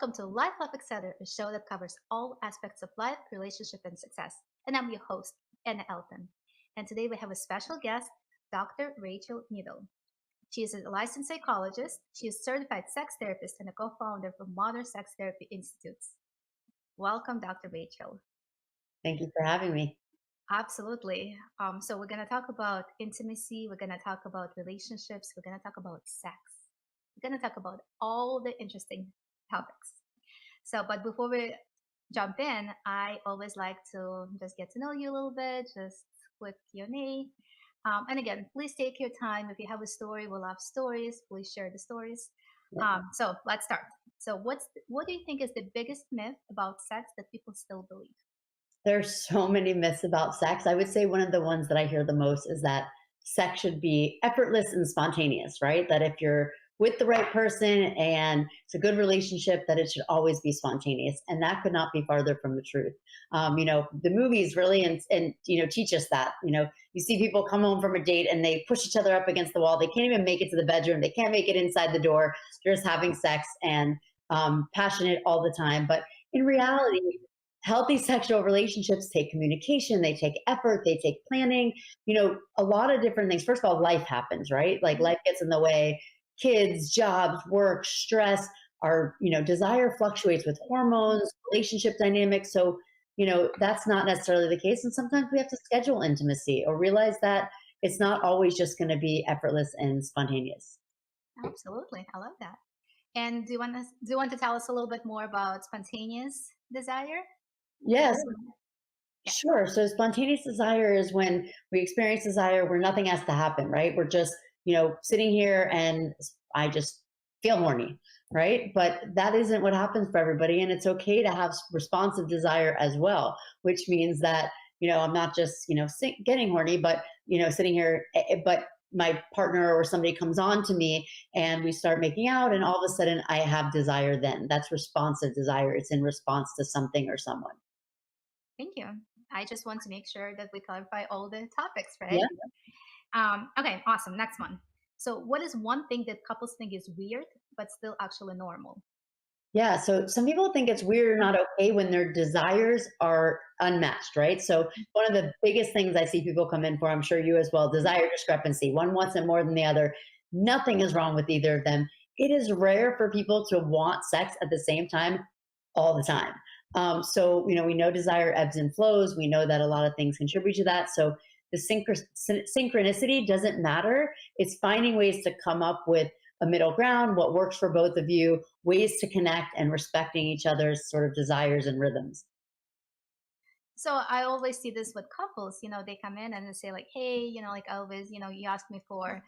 welcome to Life Life Etc., a show that covers all aspects of life, relationship, and success. And I'm your host, Anna Elton. And today we have a special guest, Dr. Rachel Needle. She is a licensed psychologist, she is a certified sex therapist, and a co-founder of Modern Sex Therapy Institutes. Welcome, Dr. Rachel. Thank you for having me. Absolutely. So we're going to talk about intimacy, we're going to talk about relationships, we're going to talk about sex. We're going to talk about all the interesting topics. But before we jump in, I always like to just get to know you a little bit, just quick Q&A. And again, please take your time. If you have a story, we love stories. Please share the stories. So let's start. So what do you think is the biggest myth about sex that people still believe? There's so many myths about sex. I would say one of the ones that I hear the most is that sex should be effortless and spontaneous, right? That if you're with the right person and it's a good relationship, that it should always be spontaneous. And that could not be farther from the truth. The movies really and teach us that. You see people come home from a date and they push each other up against the wall. They can't even make it to the bedroom. They can't make it inside the door. They're just having sex and passionate all the time. But in reality, healthy sexual relationships take communication, they take effort, they take planning, a lot of different things. First of all, life happens, right? Like life gets in the way, kids, jobs, work, stress, our, desire fluctuates with hormones, relationship dynamics. So, that's not necessarily the case. And sometimes we have to schedule intimacy or realize that it's not always just going to be effortless and spontaneous. Absolutely. I love that. And do you want to tell us a little bit more about spontaneous desire? Yes, Yeah. sure. So spontaneous desire is when we experience desire where nothing has to happen, right? We're just, sitting here and I just feel horny, right? But that isn't what happens for everybody. And it's okay to have responsive desire as well, which means that, I'm not just, getting horny, but, sitting here, but my partner or somebody comes on to me and we start making out and all of a sudden I have desire then. That's responsive desire. It's in response to something or someone. Thank you. I just want to make sure that we clarify all the topics, right? Yeah. Okay, awesome. Next one. So, what is one thing that couples think is weird, but still actually normal? Yeah. So some people think it's weird or not okay when their desires are unmatched, right? So one of the biggest things I see people come in for, I'm sure you as well, desire discrepancy. One wants it more than the other. Nothing is wrong with either of them. It is rare for people to want sex at the same time all the time. We know desire ebbs and flows. We know that a lot of things contribute to that. So the synchronicity doesn't matter. It's finding ways to come up with a middle ground, what works for both of you, ways to connect and respecting each other's sort of desires and rhythms. So I always see this with couples, they come in and they say like, hey, like I always, you ask me for,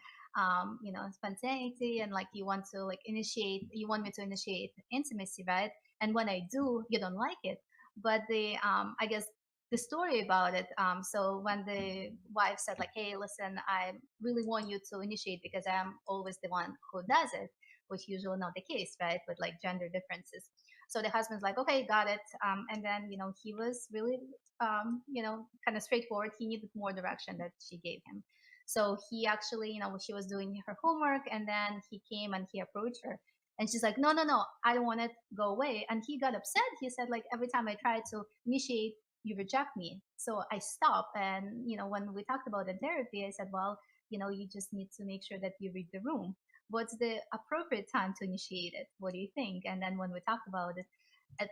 spontaneity and like you want to like you want me to initiate intimacy, right? And when I do, you don't like it. But I guess the story about it, so when the wife said like, hey, listen, I really want you to initiate because I'm always the one who does it, which usually not the case, right? With like gender differences. So the husband's like, okay, got it. And then, he was really kind of straightforward. He needed more direction that she gave him. So he actually, she was doing her homework and then he came and he approached her. And she's like, no, no, no, I don't want it to go away. And he got upset. He said, like, every time I try to initiate, you reject me. So I stopped. And, when we talked about in therapy, I said, well, you just need to make sure that you read the room. What's the appropriate time to initiate it? What do you think? And then when we talked about it,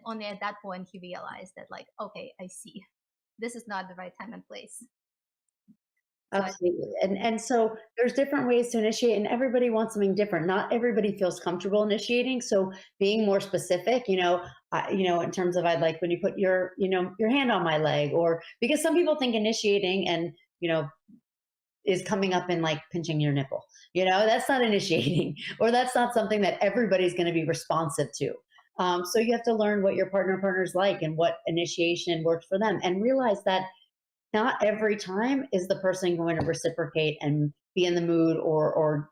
only at that point, he realized that, like, okay, I see. This is not the right time and place. So Absolutely. And so there's different ways to initiate and everybody wants something different. Not everybody feels comfortable initiating. So being more specific, in terms of I'd like when you put your hand on my leg or because some people think initiating and, is coming up and like pinching your nipple. That's not initiating or that's not something that everybody's going to be responsive to. So you have to learn what your partner's like and what initiation works for them and realize that not every time is the person going to reciprocate and be in the mood or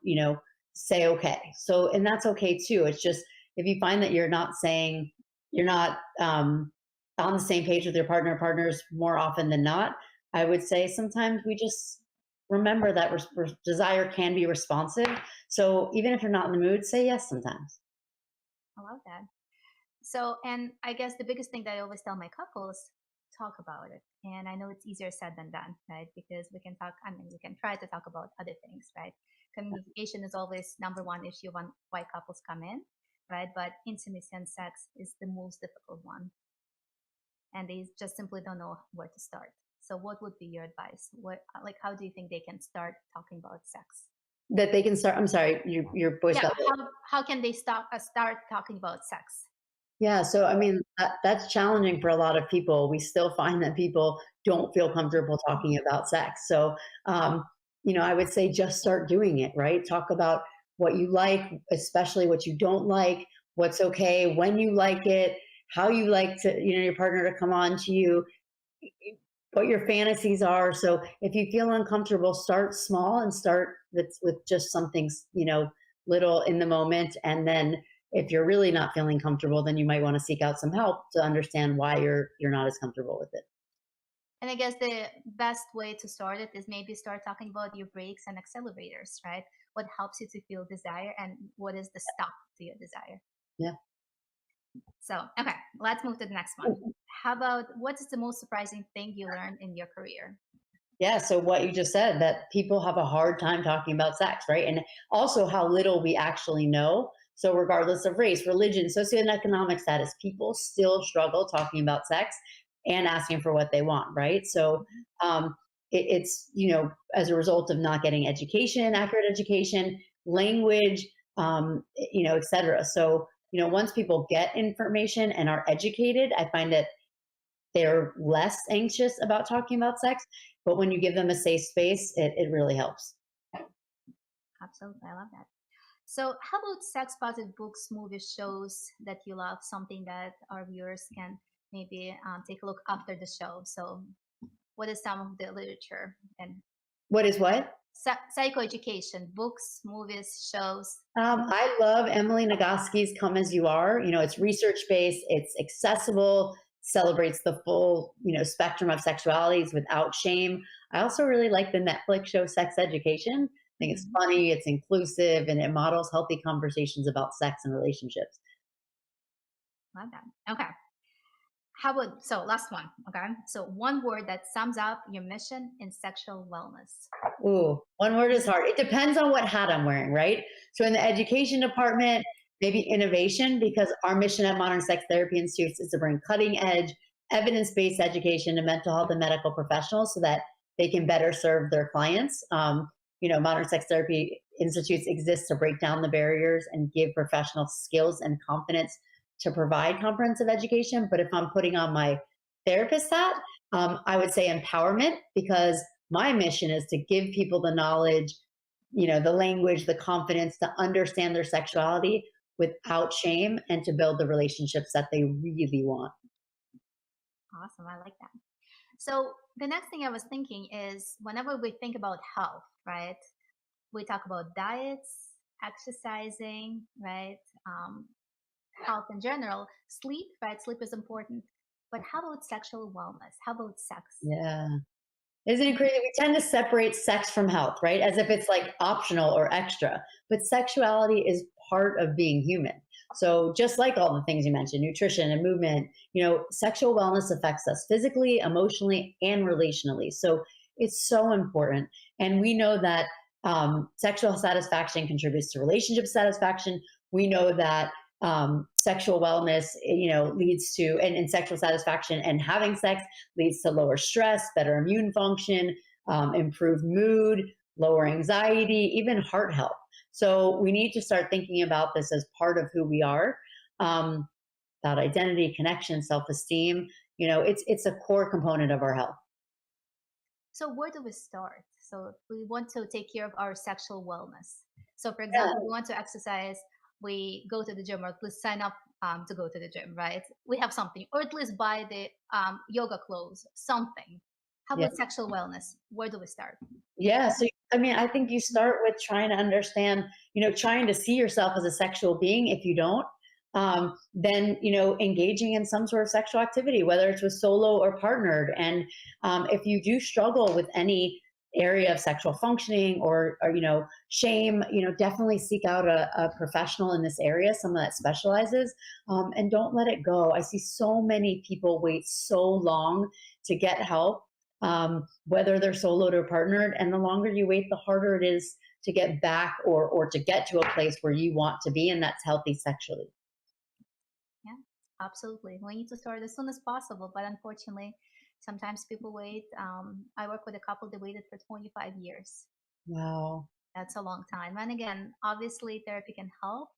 say okay. So and that's okay too. It's just if you find that you're not on the same page with your partners more often than not, I would say sometimes we just remember that desire can be responsive. So even if you're not in the mood, say yes sometimes. I love that. So, and I guess the biggest thing that I always tell my couples, talk about it. And I know it's easier said than done, right? Because we can talk, I mean, we can try to talk about other things, right? Communication is always number one issue when why couples come in, right? But intimacy and sex is the most difficult one. And they just simply don't know where to start. So, what would be your advice? What, like, how do you think they can start talking about sex? That they can start. I'm sorry, your voice Yeah, got. how can they start talking about sex? Yeah, so I mean that's challenging for a lot of people. We still find that people don't feel comfortable talking about sex. So, um, I would say just start doing it. Right? Talk about what you like, especially what you don't like, what's okay, when you like it, how you like to, your partner to come on to you, what your fantasies are. So if you feel uncomfortable, start small and start with just something, little in the moment. And then if you're really not feeling comfortable, then you might want to seek out some help to understand why you're not as comfortable with it. And I guess the best way to start it is maybe start talking about your brakes and accelerators, right? What helps you to feel desire and what is the stop to your desire. Yeah. So, okay, let's move to the next one. How about what is the most surprising thing you learned in your career? Yeah, so what you just said, that people have a hard time talking about sex, right? And also how little we actually know. So, regardless of race, religion, socioeconomic status, people still struggle talking about sex and asking for what they want, right? So, it's, as a result of not getting education, accurate education, language, et cetera. So, once people get information and are educated, I find that they're less anxious about talking about sex. But when you give them a safe space, it really helps. Absolutely, I love that. So, how about sex positive books, movies, shows that you love, something that our viewers can maybe take a look after the show? So, what is some of the literature and What is what? psychoeducation, books, movies, shows? I love Emily Nagoski's Come As You Are. It's research based, it's accessible, celebrates the full, spectrum of sexualities without shame. I also really like the Netflix show Sex Education. I think it's Mhm. funny, it's inclusive, and it models healthy conversations about sex and relationships. Love that. Okay. How about, so last one. Okay. So, one word that sums up your mission in sexual wellness. Ooh, one word is hard. It depends on what hat I'm wearing, right? So in the education department, maybe innovation, because our mission at Modern Sex Therapy Institutes is to bring cutting edge, evidence based education to mental health and medical professionals so that they can better serve their clients. Modern Sex Therapy Institutes exist to break down the barriers and give professionals skills and confidence to provide comprehensive education. But if I'm putting on my therapist hat, I would say empowerment, because my mission is to give people the knowledge, the language, the confidence to understand their sexuality without shame and to build the relationships that they really want. Awesome. I like that. So, the next thing I was thinking is whenever we think about health, right? We talk about diets, exercising, right? Um, Health in general, sleep, right? Sleep is important. But how about sexual wellness? How about sex? Yeah. Isn't it crazy? We tend to separate sex from health, right? As if it's like optional or extra. But sexuality is part of being human. So just like all the things you mentioned, nutrition and movement, sexual wellness affects us physically, emotionally, and relationally. So it's so important. And we know that sexual satisfaction contributes to relationship satisfaction. We know that sexual wellness, leads to, and sexual satisfaction and having sex leads to lower stress, better immune function, improved mood, lower anxiety, even heart health. So we need to start thinking about this as part of who we are, about identity, connection, self-esteem. It's a core component of our health. So, where do we start? So, if we want to take care of our sexual wellness. So, for Yeah, example, we want to exercise, we go to the gym or at least sign up to go to the gym, right? We have something, or at least buy the yoga clothes, something. How yeah. about sexual wellness? Where do we start? Yeah. So, I mean, I think you start with trying to understand, trying to see yourself as a sexual being. If you don't, then, engaging in some sort of sexual activity, whether it's with solo or partnered. And if you do struggle with any area of sexual functioning or shame, definitely seek out a professional in this area, someone that specializes, and don't let it go. I see so many people wait so long to get help, whether they're soloed or partnered, and the longer you wait, the harder it is to get back or to get to a place where you want to be, and that's healthy sexually. Yeah, absolutely. We need to start as soon as possible, but unfortunately, sometimes people wait. I work with a couple that waited for 25 years. Wow. That's a long time. And again, obviously, therapy can help,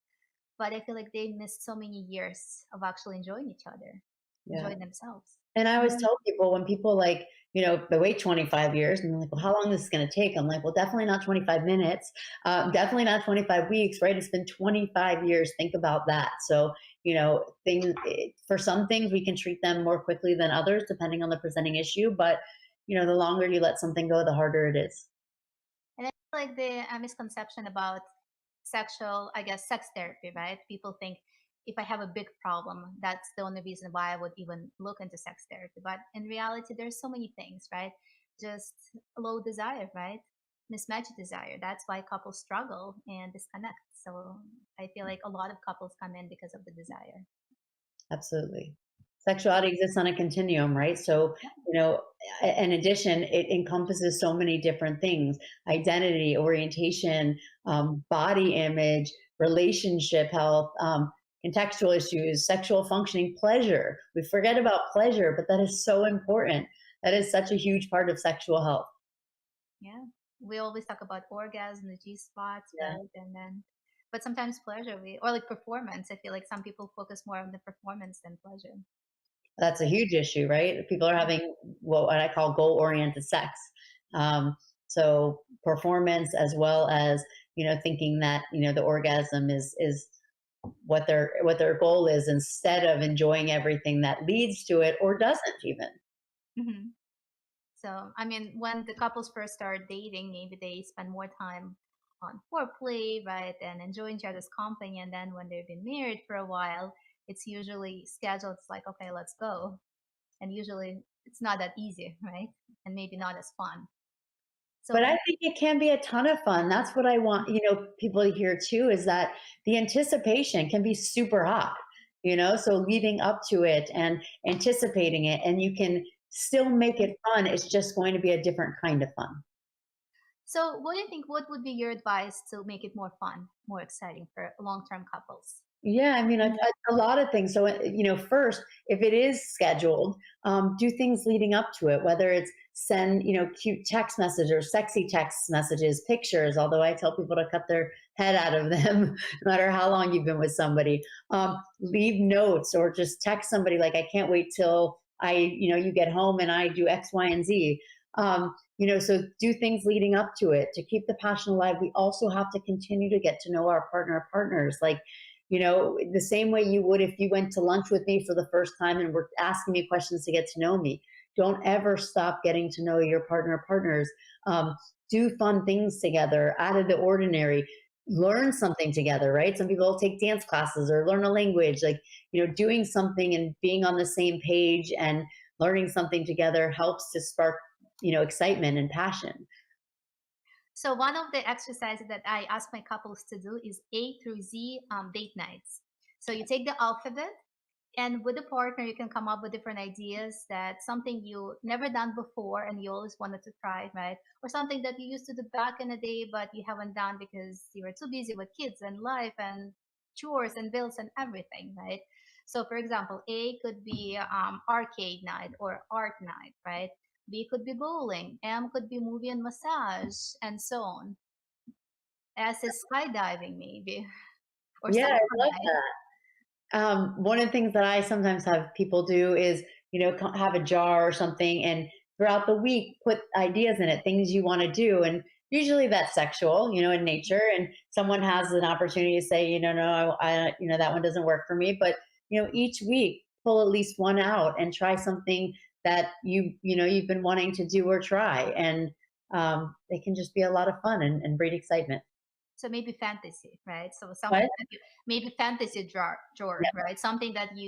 but I feel like they missed so many years of actually enjoying each other, Yeah. enjoying themselves. And I always tell people when people like, they wait 25 years and they're like, well, how long is this going to take? I'm like, well, definitely not 25 minutes. Definitely not 25 weeks, right? It's been 25 years. Think about that. So, for some things, we can treat them more quickly than others, depending on the presenting issue. But, the longer you let something go, the harder it is. And I feel like the misconception about sexual, I guess, sex therapy, right? People think if I have a big problem, that's the only reason why I would even look into sex therapy. But in reality, there's so many things, right? Just low desire, right? Mismatched desire. That's why couples struggle and disconnect. So I feel like a lot of couples come in because of the desire. Absolutely. Sexuality exists on a continuum, right? So, you know, in addition, it encompasses so many different things: identity, orientation, body image, relationship health, contextual issues, sexual functioning, pleasure. We forget about pleasure, but that is so important. That is such a huge part of sexual health. Yeah. We always talk about orgasm, the G spots, Yeah. right? And then, but sometimes pleasure, or like performance. I feel like some people focus more on the performance than pleasure. That's a huge issue, right? People are having what I call goal oriented sex. Um, so performance as well as, thinking that, the orgasm is what their goal is, instead of enjoying everything that leads to it or doesn't even. Hmm. So, I mean, when the couples first start dating, maybe they spend more time on foreplay, right, and enjoying each other's company. And then when they've been married for a while, it's usually scheduled. It's like, okay, let's go. And usually it's not that easy, right? And maybe not as fun. But I So, think it can be a ton of fun. That's what I want, people to hear too, is that the anticipation can be super hot, so leading up to it and anticipating it, and you can still make it fun. It's just going to be a different kind of fun. so what do you think? What would be your advice to make it more fun, more exciting for long-term couples? Yeah, I mean, a lot of things. So, first, if it is scheduled, do things leading up to it, whether it's send, cute text messages or sexy text messages, pictures, although I tell people to cut their head out of them, no matter how long you've been with somebody. Leave notes or just text somebody like, I can't wait till you get home and I do X, Y, and Z. So do things leading up to it to keep the passion alive. We also have to continue to get to know our partners. Like, the same way you would if you went to lunch with me for the first time and were asking me questions to get to know me. Don't ever stop getting to know your partners. Um, do fun things together, out of the ordinary. Learn something together, right? Some people take dance classes or learn a language. Like, doing something and being on the same page and learning something together helps to spark, excitement and passion. So one of the exercises that I ask my couples to do is A through Z date nights. So you take the alphabet, and with a partner, you can come up with different ideas, that something you never done before and you always wanted to try, right? Or something that you used to do back in the day, but you haven't done because you were too busy with kids and life and chores and bills and everything, right? So, for example, A could be arcade night or art night, right? B could be bowling. M could be movie and massage, and so on. S is skydiving, maybe, or Yeah, I sofa love night. that. One of the things that I sometimes have people do is, have a jar or something, and throughout the week put ideas in it, things you want to do, and usually that's sexual, in nature. And someone has an opportunity to say, no, that one doesn't work for me. But each week pull at least one out and try something that you've been wanting to do or try, and it can just be a lot of fun and breed excitement. So maybe fantasy, right? So something But that you, maybe fantasy drawer, right? Something that a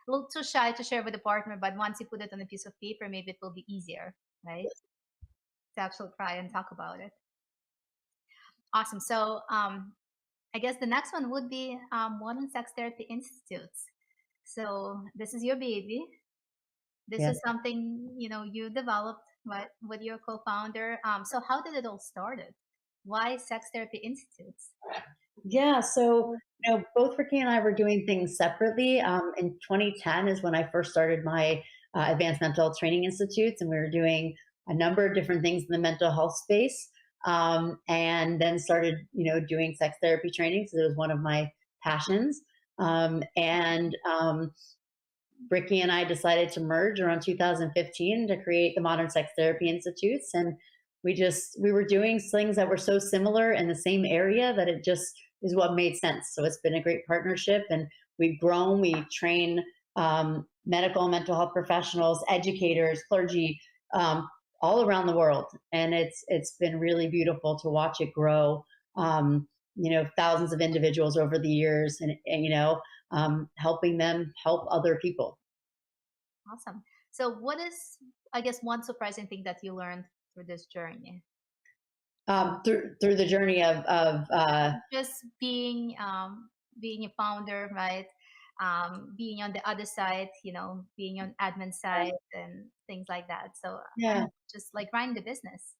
little too shy to share with a partner, but once you put it on a piece of paper, maybe it will be easier, right? to actually try and talk about it. Awesome. So I guess the next one would be Modern Sex Therapy Institutes. So this is your baby. This Yeah. is something you developed right with your co-founder. So how did it all started? Why Sex Therapy Institutes? Yeah. So, both Ricky and I were doing things separately. In 2010 is when I first started my Advanced Mental Health Training Institutes, and we were doing a number of different things in the mental health space. And then started, doing sex therapy training because it was one of my passions. And Ricky and I decided to merge around 2015 to create the Modern Sex Therapy Institutes. And we were doing things that were so similar in the same area that it just is what made sense. So it's been a great partnership, and we've grown. We train medical and mental health professionals, educators, clergy, all around the world, and it's been really beautiful to watch it grow. Thousands of individuals over the years, and helping them help other people. Awesome. So what is, I guess, one surprising thing that you learned through this journey? Through the journey of Just being a founder, right? Being on the other side, being on admin side and things like that. So yeah, just like running the business.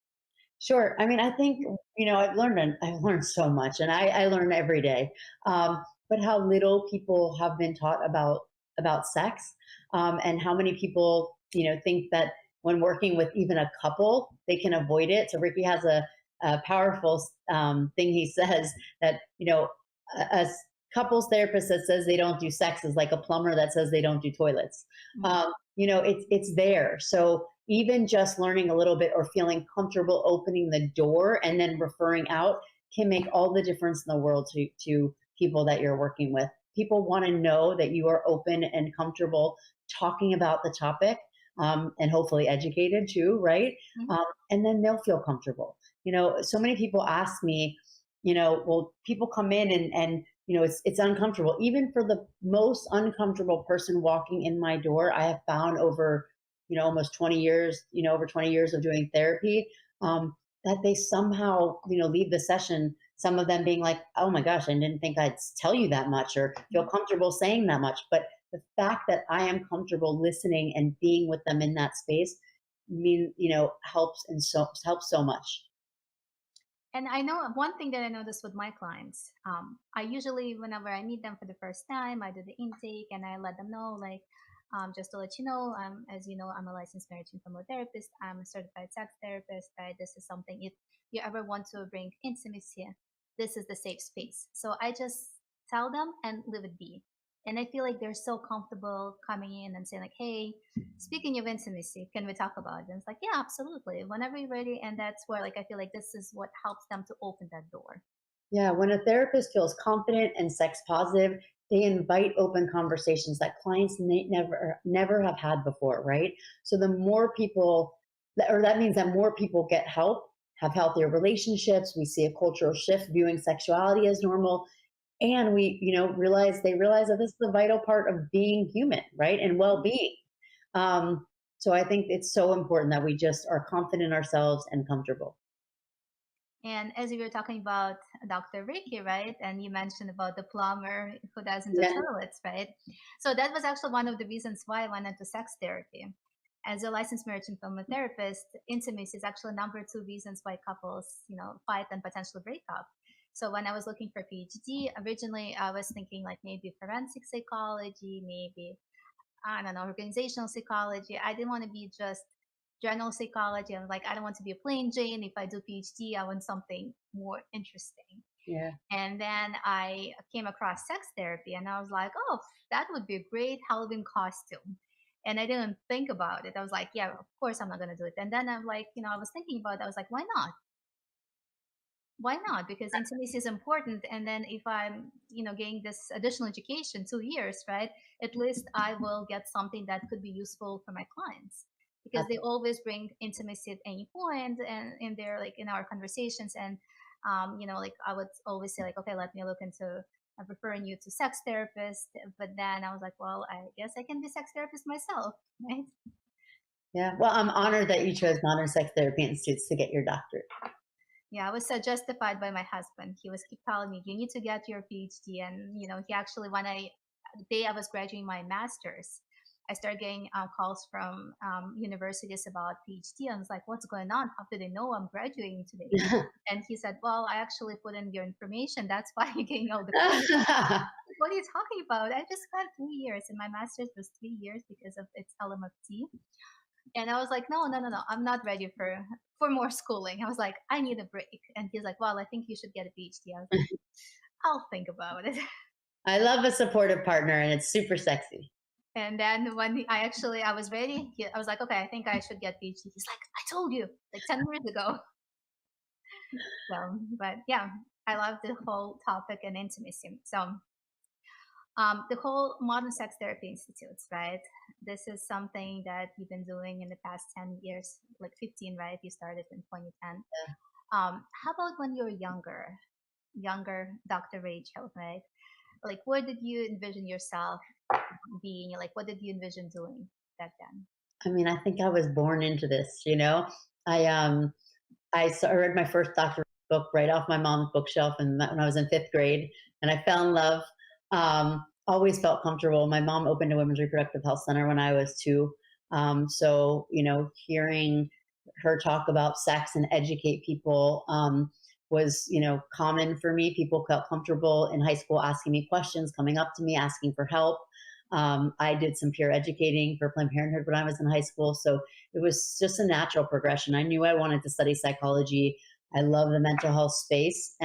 sure. I mean, I think I've learned so much, and I learn every day. But how little people have been taught about sex, and how many people think that when working with even a couple, they can avoid it. So Ricky has a powerful thing he says that a couples therapist that says they don't do sex is like a plumber that says they don't do toilets. Mhm. It's there. So even just learning a little bit or feeling comfortable opening the door and then referring out can make all the difference in the world to people that you're working with. People want to know that you are open and comfortable talking about the topic, and hopefully educated too, right? Mhm. And then they'll feel comfortable. So many people ask me, well, people come in and it's uncomfortable. Even for the most uncomfortable person walking in my door, I have found over almost 20 years, over 20 years of doing therapy, that they somehow, leave the session, some of them being like, oh my gosh, I didn't think I'd tell you that much or feel comfortable saying that much. But the fact that I am comfortable listening and being with them in that space helps so much. And I know one thing that I noticed with my clients, I usually, whenever I meet them for the first time, I do the intake and I let them know, like, just to let you know, as you know, I'm a licensed marriage and family therapist. I'm a certified sex therapist. Right? This is something, if you ever want to bring intimacy, this is the safe space. So I just tell them and leave it be. And I feel like they're so comfortable coming in and saying, like, hey, speaking of intimacy, can we talk about it? And it's like, yeah, absolutely. Whenever you're ready. And that's where, like, I feel like this is what helps them to open that door. Yeah, when a therapist feels confident and sex positive, they invite open conversations that clients never have had before, right? So the more people, or that means that more people get help, have healthier relationships. We see a cultural shift viewing sexuality as normal, and we, realize that this is a vital part of being human, right, and well-being. So I think it's so important that we just are confident in ourselves and comfortable. And as you were talking about Dr. Ricky, right? And you mentioned about the plumber who doesn't do Yeah, toilets, right? So that was actually one of the reasons why I went into sex therapy. As a licensed marriage and family therapist, intimacy is actually number two reasons why couples, fight and potentially break up. So when I was looking for PhD, originally I was thinking like maybe forensic psychology, maybe I don't know, organizational psychology. I didn't want to be just general psychology. I was like, I don't want to be a plain Jane. If I do PhD, I want something more interesting. yeah. And then I came across sex therapy and I was like, oh, that would be a great Halloween costume. And I didn't think about it. I was like, yeah, of course I'm not going to do it. And then I'm like, I was thinking about it. I was like, why not? Why not? Because intimacy is important. And then if I'm, getting this additional education, 2 years, right? At least I will get something that could be useful for my clients because they always bring intimacy at any point and in their like in our conversations. And, like I would always say like, okay, let me look into referring you to sex therapist. But then I was like, well, I guess I can be sex therapist myself, right? Yeah. Well, I'm honored that you chose modern sex therapy institutes to get your doctorate. Yeah, I was so justified by my husband. He was keep telling me, you need to get your PhD. And, he actually, the day I was graduating my master's, I started getting calls from universities about PhD. I was like, what's going on? How do they know I'm graduating today? And he said, well, I actually put in your information. That's why you're getting all the calls. What are you talking about? I just got 3 years, and my master's was 3 years because of its LMFT. And I was like, no, no, no, no, I'm not ready for more schooling. I was like, I need a break. And he's like, well, I think you should get a PhD. I was like, I'll think about it. I love a supportive partner, and it's super sexy. And then I was ready. I was like, okay, I think I should get PhD. He's like, I told you like 10 years ago. So, but yeah, I love the whole topic and intimacy. So, the whole modern sex therapy institutes, right? This is something that you've been doing in the past 10 years, like 15, right? You started in 2010. How about when you were younger Dr. Rachel, right? Like, where did you envision yourself being? Like, what did you envision doing back then? I mean, I think I was born into this, you know. I I read my first doctorate book right off my mom's bookshelf, and when I was in 5th grade, and I fell in love. Always felt comfortable. My mom opened a women's reproductive health center when I was 2. So hearing her talk about sex and educate people was common for me. People felt comfortable in high school asking me questions, coming up to me, asking for help. I did some peer educating for Planned Parenthood when I was in high school, so it was just a natural progression. I knew I wanted to study psychology. I love the mental health space.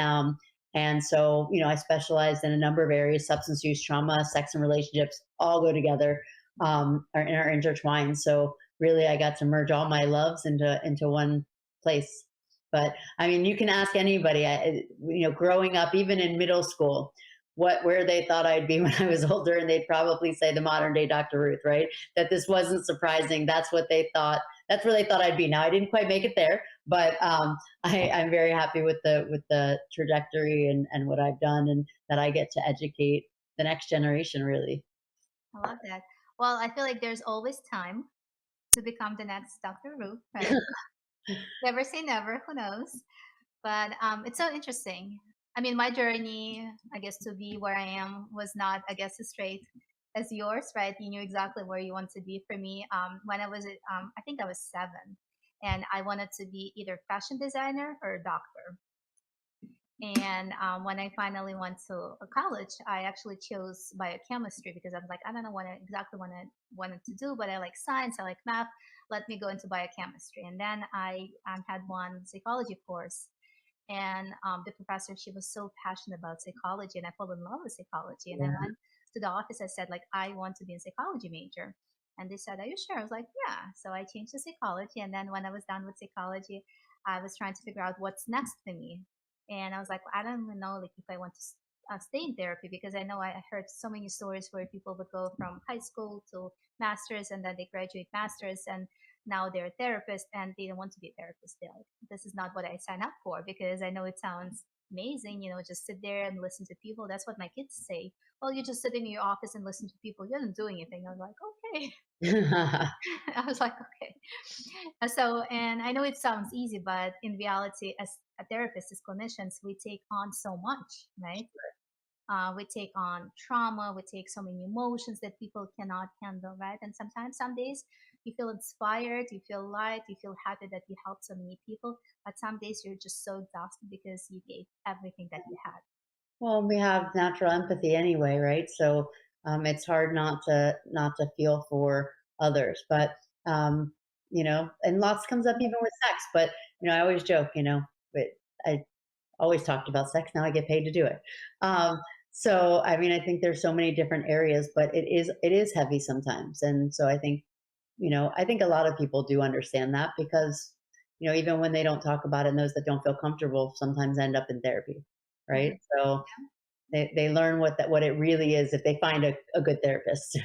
And so, I specialized in a number of areas: substance use, trauma, sex, and relationships all go together, are intertwined. So, really, I got to merge all my loves into one place. But I mean, you can ask anybody, growing up, even in middle school, where they thought I'd be when I was older, and they'd probably say the modern day Dr. Ruth, right? That this wasn't surprising. That's what they thought. That's where they thought I'd be. Now I didn't quite make it there, but I'm very happy with the trajectory and what I've done, and that I get to educate the next generation. Really, I love that. Well, I feel like there's always time to become the next Dr. Ruth, right? Never say never. Who knows? But it's so interesting. I mean, my journey, I guess, to be where I am was not, I guess, as straight as yours, right? You knew exactly where you want to be. For me, when I think I was 7, and I wanted to be either fashion designer or a doctor. And when I finally went to a college, I actually chose biochemistry because I was like, I don't know exactly what I wanted to do, but I like science, I like math. Let me go into biochemistry. And then I had one psychology course, and the professor, she was so passionate about psychology, and I fell in love with psychology. And I yeah. went to the office. I said, like, I want to be a psychology major. And they said, are you sure? I was like, yeah. So I changed to psychology. And then when I was done with psychology, I was trying to figure out what's next for me. And I was like, I don't even know, like, if I want to stay in therapy, because I know I heard so many stories where people would go from high school to masters, and then they graduate masters, and now they're a therapist, and they don't want to be a therapist. They're like, this is not what I signed up for, because I know it sounds amazing, just sit there and listen to people. That's what my kids say. Well, you just sit in your office and listen to people. You don't do anything. I was like, okay. I was like, okay. And I know it sounds easy, but in reality, as a therapist, as clinicians, we take on so much, right? We take on trauma, we take so many emotions that people cannot handle, right? And sometimes, some days, you feel inspired, you feel light, you feel happy that you helped so many people. But some days you're just so exhausted because you gave everything that you had. Well, we have natural empathy anyway, right? So it's hard not to feel for others. But and lots comes up even with sex. But I always joke, but I always talked about sex. Now I get paid to do it. So I mean, I think there's so many different areas, but it is heavy sometimes. And so I think a lot of people do understand that, because even when they don't talk about it, and those that don't feel comfortable sometimes end up in therapy, right? Mhm. So they learn what it really is if they find a good therapist.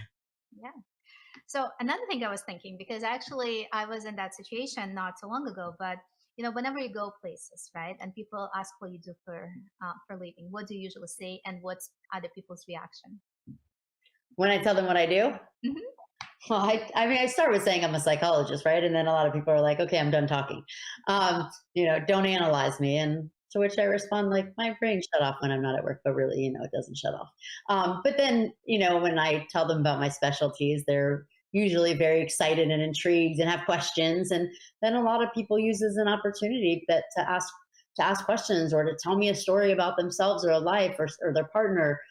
Yeah. So another thing I was thinking, because actually I was in that situation not so long ago, but whenever you go places, right, and people ask what you do for living, what do you usually say, and what's other people's reaction? When I tell them what I do, Hmm. Well, I mean, I start with saying I'm a psychologist, right? And then a lot of people are like, okay, I'm done talking. Don't analyze me. And to which I respond, like, my brain shut off when I'm not at work, but really, it doesn't shut off. But then, when I tell them about my specialties, they're usually very excited and intrigued and have questions. And then a lot of people use as an opportunity that to ask questions or to tell me a story about themselves or a life or their partner.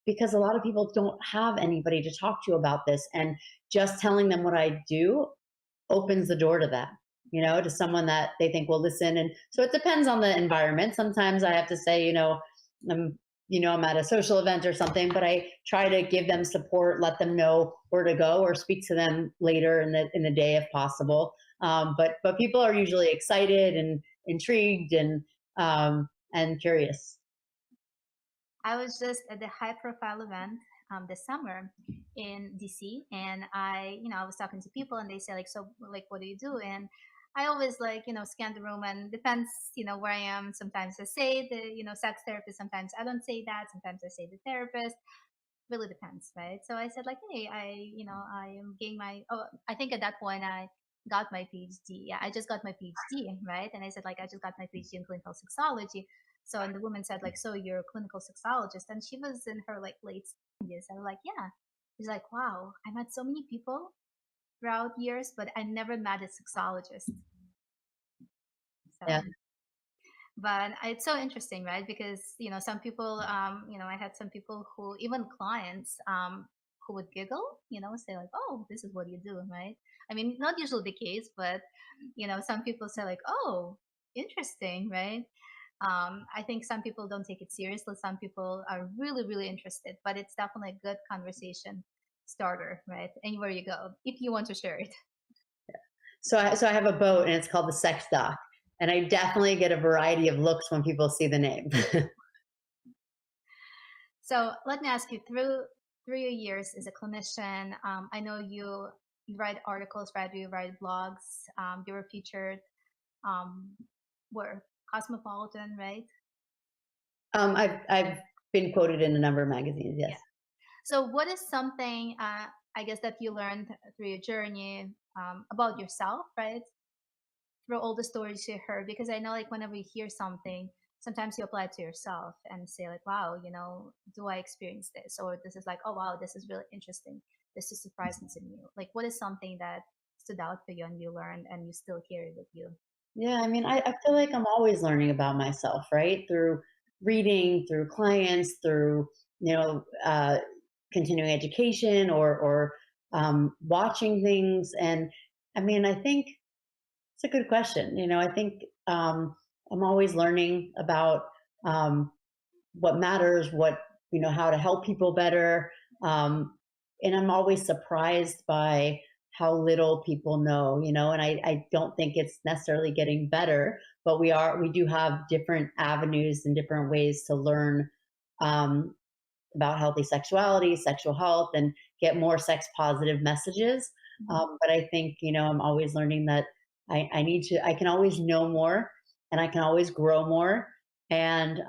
Because a lot of people don't have anybody to talk to about this. And just telling them what I do opens the door to that, to someone that they think will listen. And so it depends on the environment. Sometimes I have to say, I'm, I'm at a social event or something, but I try to give them support, let them know where to go, or speak to them later in the day if possible. But people are usually excited and intrigued and curious. I was just at the high profile event this summer in DC, and I was talking to people, and they say like, so like, what do you do? And I always like, scan the room, and depends, where I am. Sometimes I say the, sex therapist. Sometimes I don't say that. Sometimes I say the therapist. Really depends, right? So I said like, hey, I am getting my. Oh, I think at that point I got my PhD. Yeah, I just got my PhD, right? And I said like, I just got my PhD in clinical sexology. So and the woman said like, so you're a clinical sexologist, and she was in her like late 70s. I was like, yeah. She's like, wow, I met so many people throughout years, but I never met a sexologist. Yeah. So but it's so interesting, right? Because some people I had some people who, even clients, who would giggle, say like, oh, this is what you do, right? I mean, not usually the case, but some people say like, oh, interesting, right? I think some people don't take it seriously, some people are really really interested, but it's definitely a good conversation starter, right? Anywhere you go, if you want to share it. So I have a boat and it's called the Sex Dock. And I definitely get a variety of looks when people see the name. So let me ask you, through your years as a clinician, I know you write articles, right? You write blogs. You were featured, um, where Cosmopolitan, right? I've been quoted in a number of magazines. Yeah. Yes. So what is something, I guess, that you learned through your journey, about yourself, right? Through all the stories you heard, because I know like whenever you hear something, sometimes you apply it to yourself and say like, wow, do I experience this? Or this is like, oh wow, this is really interesting. This is surprising to me. Like, what is something that stood out for you and you learned and you still carry with you? Yeah. I mean, I feel like I'm always learning about myself, right? Through reading, through clients, through, you know, uh, continuing education or watching things. And I mean, I think it's a good question. I think I'm always learning about um, what matters, how to help people better. Um, and I'm always surprised by how little people know, and I don't think it's necessarily getting better, but we do have different avenues and different ways to learn um, about healthy sexuality, sexual health, and get more sex positive messages. Mhm. But I think, I'm always learning that I can always know more and I can always grow more. And,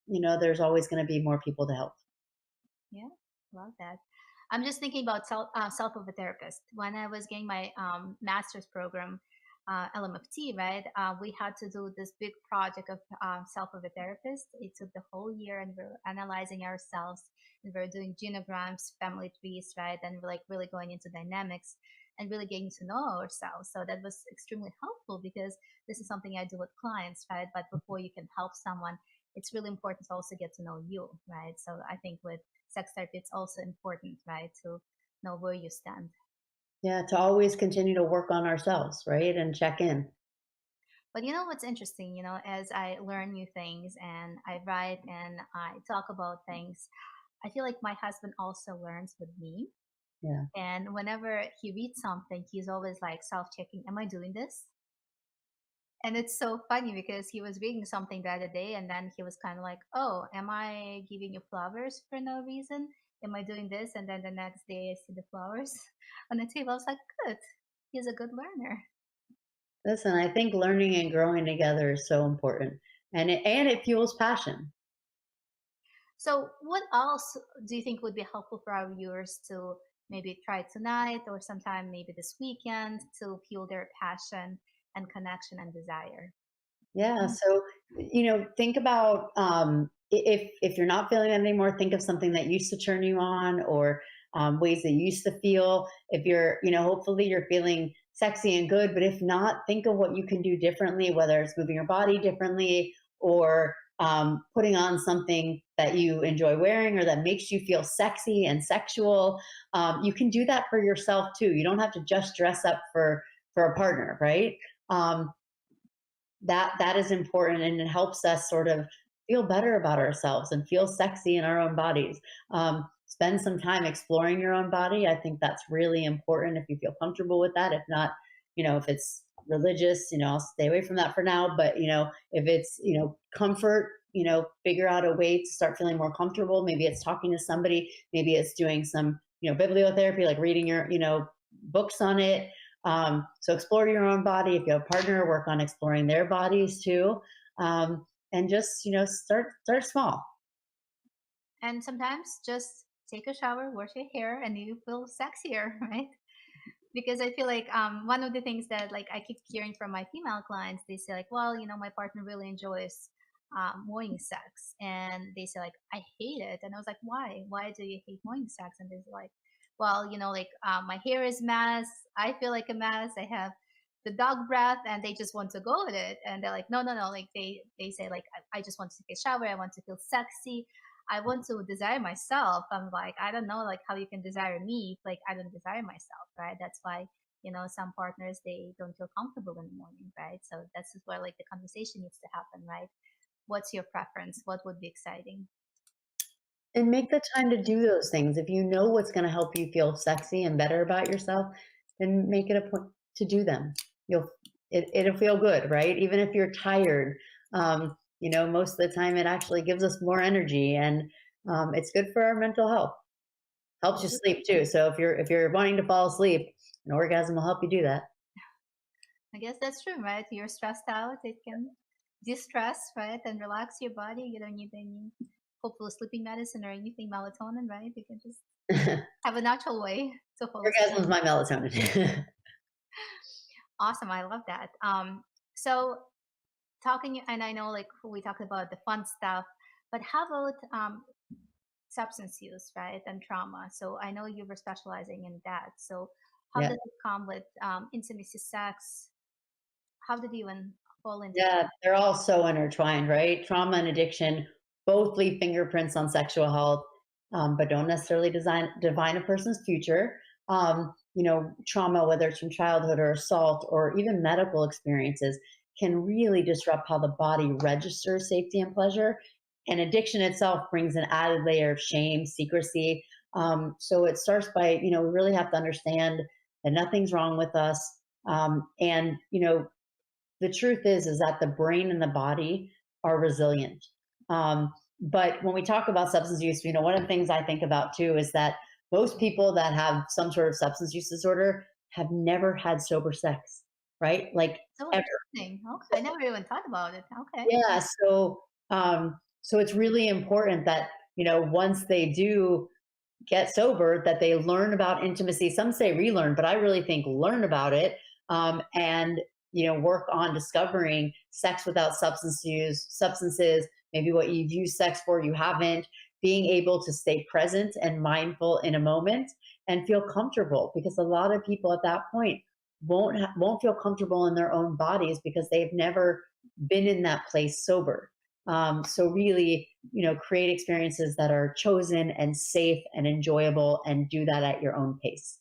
there's always going to be more people to help. Yeah, love that. I'm just thinking about self of a therapist. When I was getting my master's program, LMFT, right? We had to do this big project of self of a therapist. It took the whole year, and we're analyzing ourselves, and we're doing genograms, family trees, right? And we're like really going into dynamics and really getting to know ourselves. So that was extremely helpful, because this is something I do with clients, right? But before you can help someone, it's really important to also get to know you, right? So I think with sex therapy, it's also important, right, to know where you stand. Yeah, to always continue to work on ourselves, right? And check in. But you know what's interesting, as I learn new things and I write and I talk about things, I feel like my husband also learns with me. Yeah. And whenever he reads something, he's always like self checking, am I doing this? And it's so funny because he was reading something the other day and then he was kind of like, oh, am I giving you flowers for no reason? Am I doing this? And then the next day I see the flowers on the table. I was like, good. He's a good learner. Listen, I think learning and growing together is so important. And it fuels passion. So, what else do you think would be helpful for our viewers to maybe try tonight or sometime maybe this weekend to fuel their passion and connection and desire. Yeah. Mm. So, think about if you're not feeling that anymore, think of something that used to turn you on, or ways that you used to feel. If you're, hopefully you're feeling sexy and good, but if not, think of what you can do differently, whether it's moving your body differently, or putting on something that you enjoy wearing or that makes you feel sexy and sexual. You can do that for yourself too. You don't have to just dress up for a partner, right? Um, that is important, and it helps us sort of feel better about ourselves and feel sexy in our own bodies. Spend some time exploring your own body. I think that's really important if you feel comfortable with that. If not, if it's religious, I'll stay away from that for now. But if it's comfort, figure out a way to start feeling more comfortable. Maybe it's talking to somebody, maybe it's doing some bibliotherapy, like reading your books on it. So explore your own body. If you have a partner, work on exploring their bodies too, and just start small. And sometimes just take a shower, wash your hair, and you feel sexier, right? Because I feel like one of the things that like I keep hearing from my female clients, they say like, well, my partner really enjoys morning sex, and they say like, I hate it, and I was like, why? Why do you hate morning sex? And they're like, well, like my hair is a mess, I feel like a mess, I have the dog breath, and they just want to go with it, and they're like, no, no, no, like they say like, I just want to take a shower, I want to feel sexy, I want to desire myself. I'm like, I don't know, like how you can desire me, like I don't desire myself, right? That's why some partners they don't feel comfortable in the morning, right? So that's just where like the conversation needs to happen, right? What's your preference? What would be exciting? And make the time to do those things. If you know what's going to help you feel sexy and better about yourself, then make it a point to do them. It'll feel good, right? Even if you're tired, most of the time it actually gives us more energy, and it's good for our mental health. Helps you sleep too. So if you're wanting to fall asleep, an orgasm will help you do that. I guess that's true, right? You're stressed out, it can de-stress, right? And relax your body. You don't need any hopeful sleeping medicine or anything melatonin, right? You can just have a natural way to fall asleep. Orgasm's my melatonin. Awesome. I love that. So talking, and I know like we talked about the fun stuff, but how about substance use, right, and trauma? So I know you were specializing in that. So how Yeah. does it come with intimacy, sex? How did you even fall into that? Yeah, they're all so intertwined, right? Trauma and addiction both leave fingerprints on sexual health, but don't necessarily define a person's future. Trauma, whether it's from childhood or assault or even medical experiences, can really disrupt how the body registers safety and pleasure. And addiction itself brings an added layer of shame, secrecy. So it starts by, we really have to understand that nothing's wrong with us. And, the truth is that the brain and the body are resilient. But when we talk about substance use, one of the things I think about too is that most people that have some sort of substance use disorder have never had sober sex, right? Like So ever. interesting. Okay, I never even thought about it. Okay. Yeah. So it's really important that once they do get sober, that they learn about intimacy. Some say relearn, but I really think learn about it, and work on discovering sex without substances. Maybe what you've used sex for, you haven't. Being able to stay present and mindful in a moment and feel comfortable, because a lot of people at that point won't feel comfortable in their own bodies because they've never been in that place sober. So really, create experiences that are chosen and safe and enjoyable, and do that at your own pace.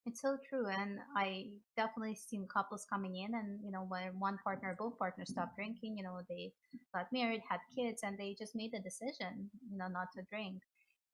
It's so true. And I definitely seen couples coming in and, when one partner, both partners stopped drinking, they got married, had kids, and they just made the decision, not to drink.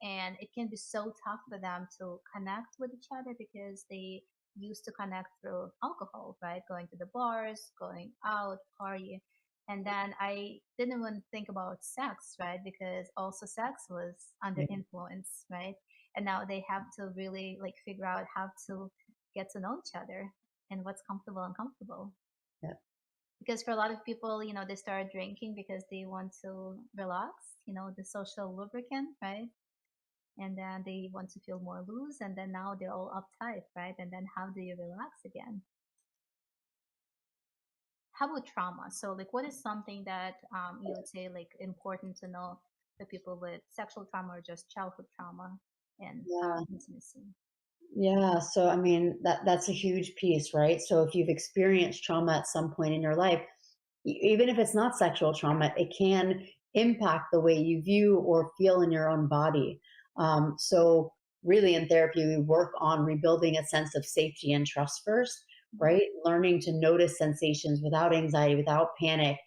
And it can be so tough for them to connect with each other because they used to connect through alcohol, right? Going to the bars, going out, party. And then I didn't even think about sex, right? Because also sex was under Yeah. influence, right? And now they have to really like figure out how to get to know each other and what's comfortable and comfortable. Yeah. Because for a lot of people, they start drinking because they want to relax, the social lubricant, right? and then they want to feel more loose, and then now they're all uptight, right? And then how do you relax again? How about trauma? So, like, what is something that you would say like important to know for people with sexual trauma or just childhood trauma and Yeah. intimacy? Yeah. So, I mean, that's a huge piece, right? So, if you've experienced trauma at some point in your life, even if it's not sexual trauma, it can impact the way you view or feel in your own body. So, really, in therapy, we work on rebuilding a sense of safety and trust first, Mhm. right? Learning to notice sensations without anxiety, without panic,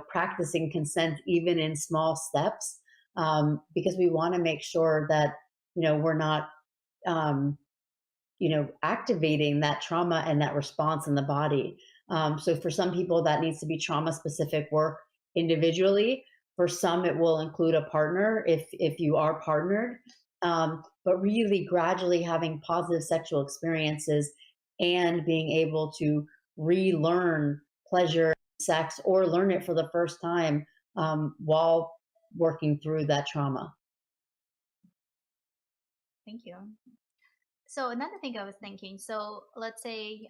practicing consent even in small steps, because we want to make sure that, we're not. Um, activating that trauma and that response in the body. So for some people, that needs to be trauma specific work individually. For some, it will include a partner if you are partnered. But really, gradually having positive sexual experiences and being able to relearn pleasure, sex, or learn it for the first time while working through that trauma. Thank you. So another thing I was thinking, so let's say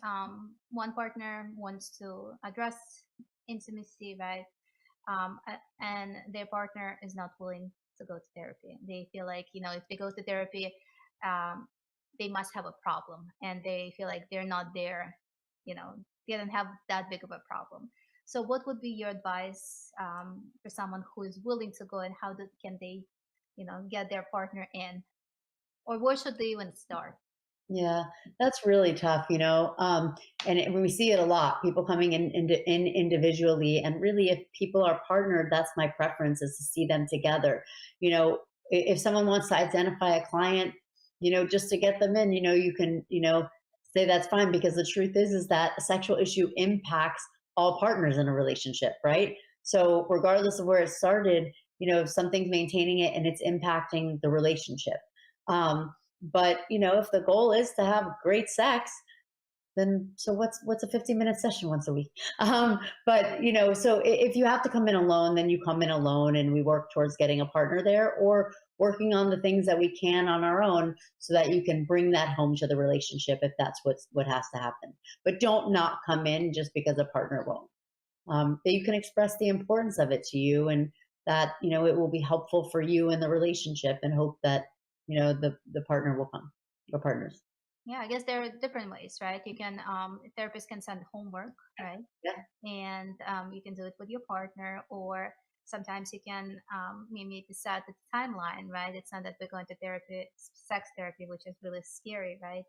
one partner wants to address intimacy, right? And their partner is not willing to go to therapy. They feel like, if they go to therapy, um, they must have a problem, and they feel like they're not there, you know, they don't have that big of a problem. So what would be your advice for someone who is willing to go, and how can they, get their partner in, or where should they even start? Yeah, that's really tough, and we see it a lot. People coming in individually, and really, if people are partnered, that's my preference is to see them together. You know, if someone wants to identify a client, just to get them in, you can, say that's fine because the truth is that a sexual issue impacts all partners in a relationship, right? So regardless of where it started, if something's maintaining it and it's impacting the relationship. Um, but if the goal is to have great sex, then so what's a 15-minute session once a week? But so if you have to come in alone, then you come in alone, and we work towards getting a partner there, or working on the things that we can on our own, so that you can bring that home to the relationship if that's what has to happen. But don't not come in just because a partner won't. That you can express the importance of it to you, and that it will be helpful for you in the relationship, and hope that the partner will come, or partners. Yeah, I guess there are different ways, right? You can therapists can send homework, right? Yeah. And you can do it with your partner, or sometimes you can maybe set the timeline, right? It's not that we're going to therapy, sex therapy, which is really scary, right?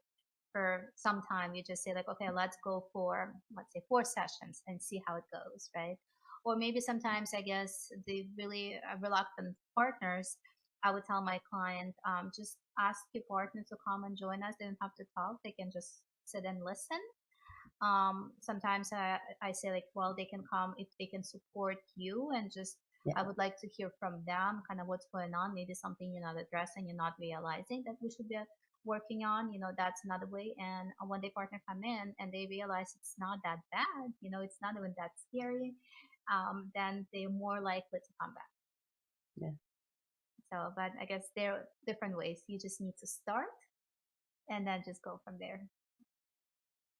For some time, you just say like, okay, let's go for, let's say, 4 sessions and see how it goes, right? Or maybe sometimes, I guess, the really reluctant partners, I would tell my client, just ask your partner to come and join us. They don't have to talk, they can just sit and listen. Sometimes I say like, well, they can come if they can support you, and just, I Yeah. would like to hear from them kind of what's going on, maybe something you're not addressing, you're not realizing that we should be working on, that's another way. And when their partner come in and they realize it's not that bad, it's not even that scary, then they're more likely to come back. Yeah. So, but I guess there are different ways. You just need to start and then just go from there,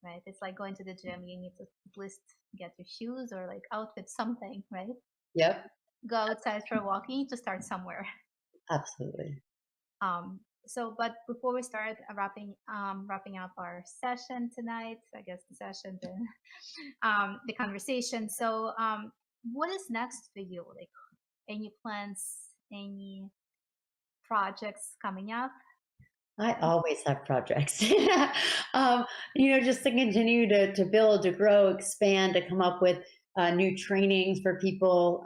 right? It's like going to the gym. You need to at least get your shoes or like outfit, something, right? Yep. Go outside for a walk. You need to start somewhere. Absolutely. So, but before we start wrapping up our session tonight, I guess the session, the conversation. So, what is next for you? Like, any plans, any projects coming up? I always have projects. um, just to continue to build, to grow, expand, to come up with new trainings for people,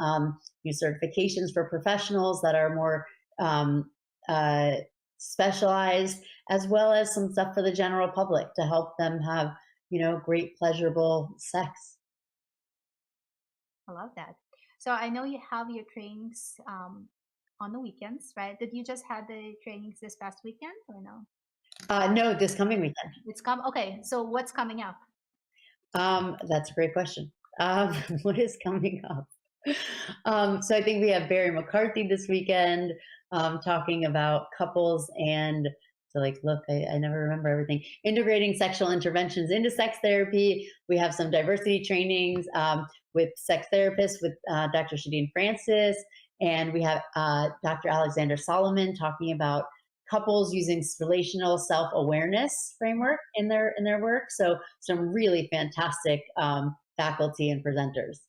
new certifications for professionals that are more um, uh, specialized, as well as some stuff for the general public to help them have, great, pleasurable sex. I love that. So I know you have your trainings on the weekends, right? Did you just have the trainings this past weekend or no? No, this coming weekend. It's come. Okay, so what's coming up? That's a great question. What is coming up? So I think we have Barry McCarthy this weekend. talking about couples and so like, look, I never remember everything. Integrating sexual interventions into sex therapy. We have some diversity trainings with sex therapists with Dr. Shadeen Francis, and we have Dr. Alexander Solomon talking about couples using relational self-awareness framework in their work. So some really fantastic faculty and presenters.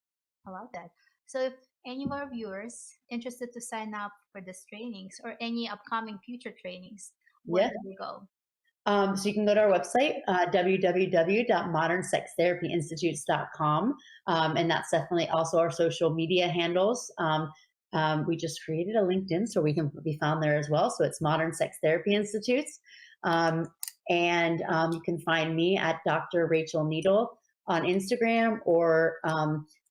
I love that. So if any of our viewers interested to sign up for these trainings or any upcoming future trainings, where Yeah. do they go? So you can go to our website, www.modernsextherapyinstitutes.com. And that's definitely also our social media handles. We just created a LinkedIn so we can be found there as well. So it's Modern Sex Therapy Institutes. And you can find me at Dr. Rachel Needle on Instagram or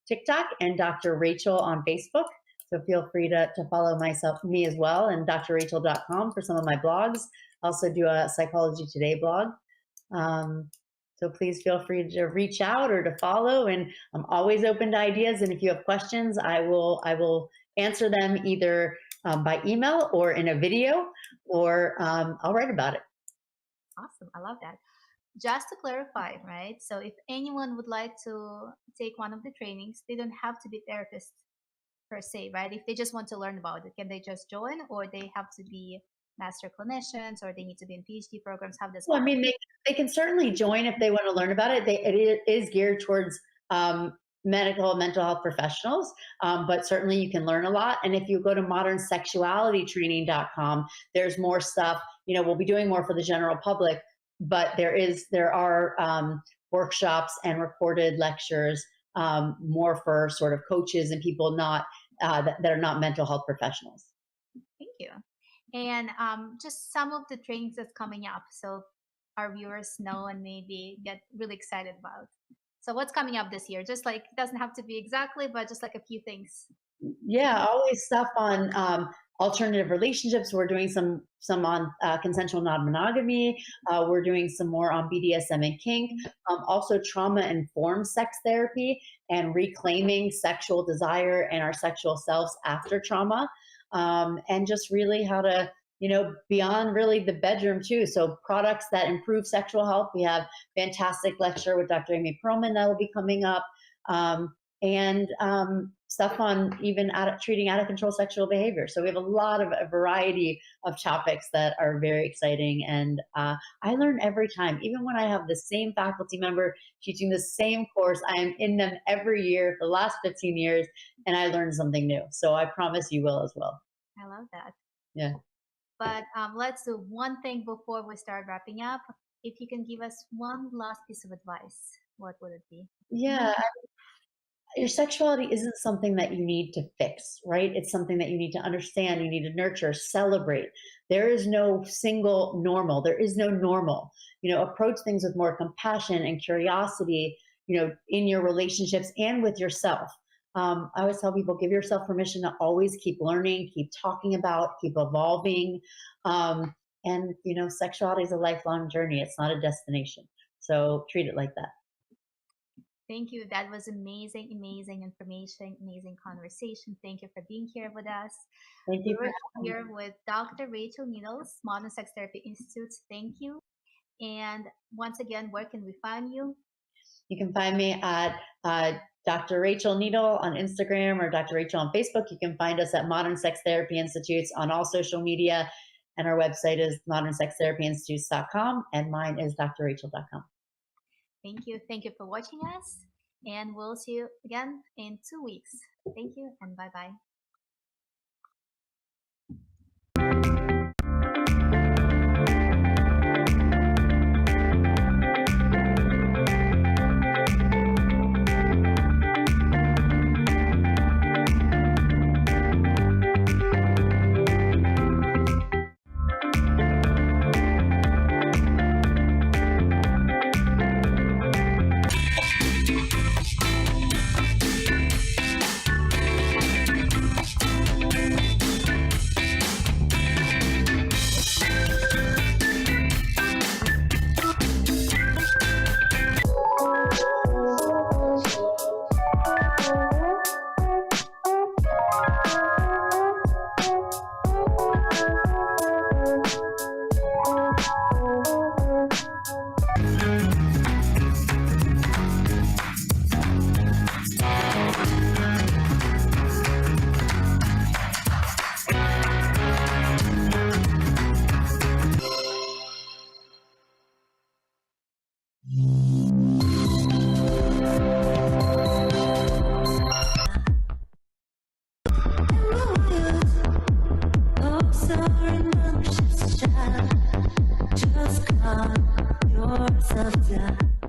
TikTok, and Dr. Rachel on Facebook. So feel free to follow me as well, and drrachel.com for some of my blogs. I also do a Psychology Today blog. So please feel free to reach out or to follow, and I'm always open to ideas. And if you have questions, I will answer them either by email or in a video, or I'll write about it. Awesome. I love that. Just to clarify, right? So if anyone would like to take one of the trainings, they don't have to be therapists per se, right? If they just want to learn about it, can they just join, or they have to be master clinicians, or they need to be in PhD programs? How does Well, I mean, they can certainly join if they want to learn about it. It is geared towards mental health professionals, but certainly you can learn a lot. And if you go to modernsexualitytraining.com, there's more stuff. We'll be doing more for the general public, but there are workshops and recorded lectures more for sort of coaches and people that are not mental health professionals. Thank you. And just some of the trainings that's coming up, so our viewers know and maybe get really excited about. So what's coming up this year? Just like, it doesn't have to be exactly, but just like a few things. Yeah, always stuff on alternative relationships. We're doing some on consensual non-monogamy. We're doing some more on BDSM and kink. Also trauma-informed sex therapy and reclaiming sexual desire and our sexual selves after trauma. And just really how to, beyond really the bedroom too. So products that improve sexual health. We have fantastic lecture with Dr. Amy Perlman that will be coming up. And stuff on even treating out of control sexual behavior. So we have a variety of topics that are very exciting. And I learn every time, even when I have the same faculty member teaching the same course, I am in them every year for the last 15 years, and I learn something new. So I promise you will as well. I love that. Yeah. But let's do one thing before we start wrapping up. If you can give us one last piece of advice, what would it be? Yeah. Your sexuality isn't something that you need to fix, right? It's something that you need to understand, you need to nurture, celebrate. There is no single normal. There is no normal. Approach things with more compassion and curiosity, in your relationships and with yourself. I always tell people, give yourself permission to always keep learning, keep talking about, keep evolving. And sexuality is a lifelong journey. It's not a destination. So treat it like that. Thank you. That was amazing information, amazing conversation. Thank you for being here with us. Thank you. We're here with Dr. Rachel Needles, Modern Sex Therapy Institute. Thank you. And once again, where can we find you? You can find me at Dr. Rachel Needle on Instagram or Dr. Rachel on Facebook. You can find us at Modern Sex Therapy Institutes on all social media. And our website is modernsextherapyinstitutes.com, and mine is drrachel.com. Thank you. Thank you for watching us, and we'll see you again in 2 weeks. Thank you, and bye-bye. Just calm yourself down.